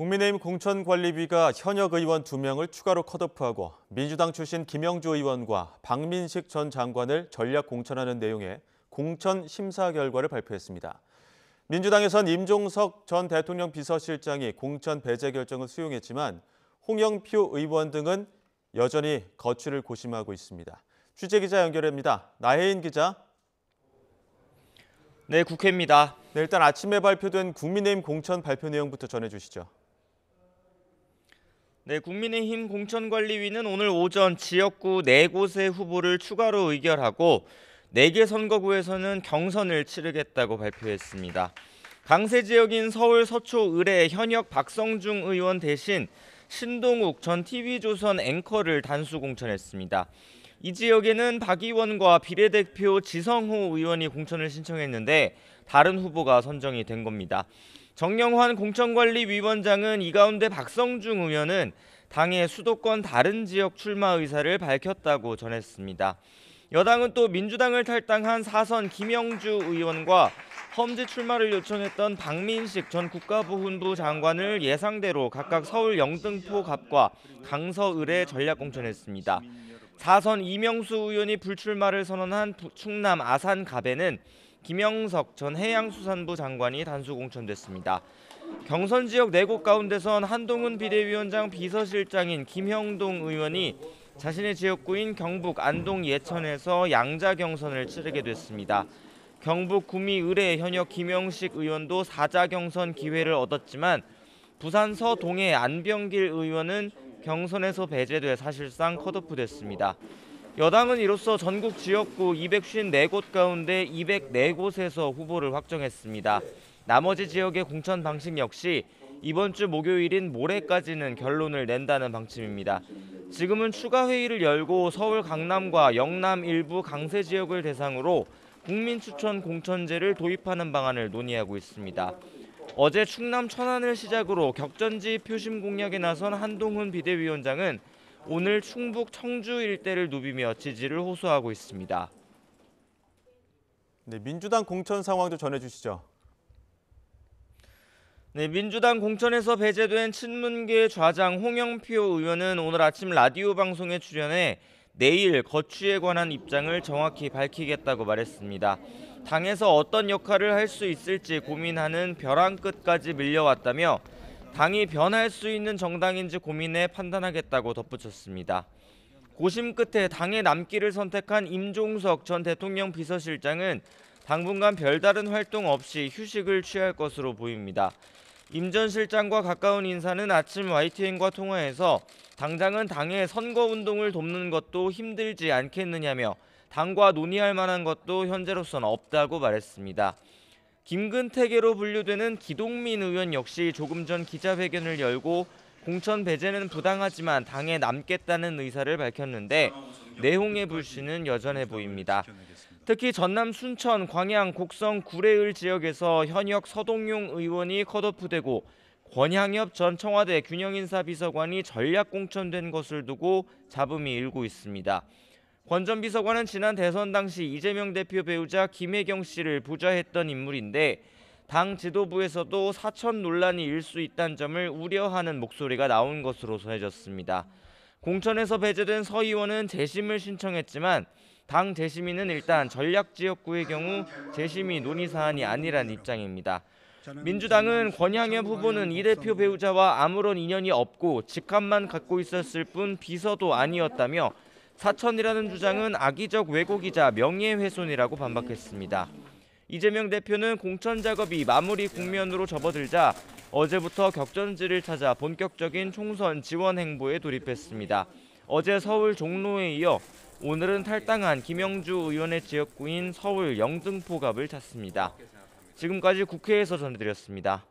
국민의힘 공천관리위가 현역 의원 2명을 추가로 컷오프하고 민주당 출신 김영주 의원과 박민식 전 장관을 전략 공천하는 내용의 공천 심사 결과를 발표했습니다. 민주당에선 임종석 전 대통령 비서실장이 공천 배제 결정을 수용했지만 홍영표 의원 등은 여전히 거취를 고심하고 있습니다. 취재기자 연결합니다. 나혜인 기자. 네, 국회입니다. 네, 일단 아침에 발표된 국민의힘 공천 발표 내용부터 전해주시죠. 네, 국민의힘 공천관리위는 오늘 오전 지역구 4곳의 후보를 추가로 의결하고 4개 선거구에서는 경선을 치르겠다고 발표했습니다. 강세 지역인 서울 서초 을의 현역 박성중 의원 대신 신동욱 전 TV조선 앵커를 단수 공천했습니다. 이 지역에는 박 의원과 비례대표 지성호 의원이 공천을 신청했는데 다른 후보가 선정이 된 겁니다. 정영환 공천관리위원장은 이 가운데 박성중 의원은 당의 수도권 다른 지역 출마 의사를 밝혔다고 전했습니다. 여당은 또 민주당을 탈당한 4선 김영주 의원과 험지 출마를 요청했던 박민식 전 국가보훈부 장관을 예상대로 각각 서울 영등포 갑과 강서을에 전략 공천했습니다. 4선 이명수 의원이 불출마를 선언한 충남 아산 갑에는 김영석 전 해양수산부 장관이 단수 공천됐습니다. 경선 지역 4곳 가운데선 한동훈 비대위원장 비서실장인 김형동 의원이 자신의 지역구인 경북 안동 예천에서 양자 경선을 치르게 됐습니다. 경북 구미 을의 현역 김영식 의원도 4자 경선 기회를 얻었지만 부산 서동의 안병길 의원은 경선에서 배제돼 사실상 컷오프됐습니다. 여당은 이로써 전국 지역구 254곳 가운데 204곳에서 후보를 확정했습니다. 나머지 지역의 공천 방식 역시 이번 주 목요일인 모레까지는 결론을 낸다는 방침입니다. 지금은 추가 회의를 열고 서울 강남과 영남 일부 강세 지역을 대상으로 국민추천 공천제를 도입하는 방안을 논의하고 있습니다. 어제 충남 천안을 시작으로 격전지 표심 공략에 나선 한동훈 비대위원장은 오늘 충북 청주 일대를 누비며 지지를 호소하고 있습니다. 네, 민주당 공천 상황도 전해주시죠. 네, 민주당 공천에서 배제된 친문계 좌장 홍영표 의원은 오늘 아침 라디오 방송에 출연해 내일 거취에 관한 입장을 정확히 밝히겠다고 말했습니다. 당에서 어떤 역할을 할 수 있을지 고민하는 벼랑 끝까지 밀려왔다며 당이 변할 수 있는 정당인지 고민해 판단하겠다고 덧붙였습니다. 고심 끝에 당에 남기를 선택한 임종석 전 대통령 비서실장은 당분간 별다른 활동 없이 휴식을 취할 것으로 보입니다. 임 전 실장과 가까운 인사는 아침 YTN과 통화에서 당장은 당의 선거운동을 돕는 것도 힘들지 않겠느냐며 당과 논의할 만한 것도 현재로서는 없다고 말했습니다. 김근태계로 분류되는 기동민 의원 역시 조금 전 기자회견을 열고 공천 배제는 부당하지만 당에 남겠다는 의사를 밝혔는데 내홍의 불씨는 여전해 보입니다. 특히 전남 순천, 광양, 곡성, 구례을 지역에서 현역 서동용 의원이 컷오프되고 권향엽 전 청와대 균형인사비서관이 전략 공천된 것을 두고 잡음이 일고 있습니다. 권 전 비서관은 지난 대선 당시 이재명 대표 배우자 김혜경 씨를 보좌했던 인물인데 당 지도부에서도 사천 논란이 일 수 있다는 점을 우려하는 목소리가 나온 것으로 전해졌습니다. 공천에서 배제된 서 의원은 재심을 신청했지만 당 재심의는 일단 전략지역구의 경우 재심이 논의 사안이 아니란 입장입니다. 민주당은 권향엽 후보는 이 대표 배우자와 아무런 인연이 없고 직함만 갖고 있었을 뿐 비서도 아니었다며 사천이라는 주장은 악의적 왜곡이자 명예훼손이라고 반박했습니다. 이재명 대표는 공천 작업이 마무리 국면으로 접어들자 어제부터 격전지를 찾아 본격적인 총선 지원 행보에 돌입했습니다. 어제 서울 종로에 이어 오늘은 탈당한 김영주 의원의 지역구인 서울 영등포갑을 찾습니다. 지금까지 국회에서 전해드렸습니다.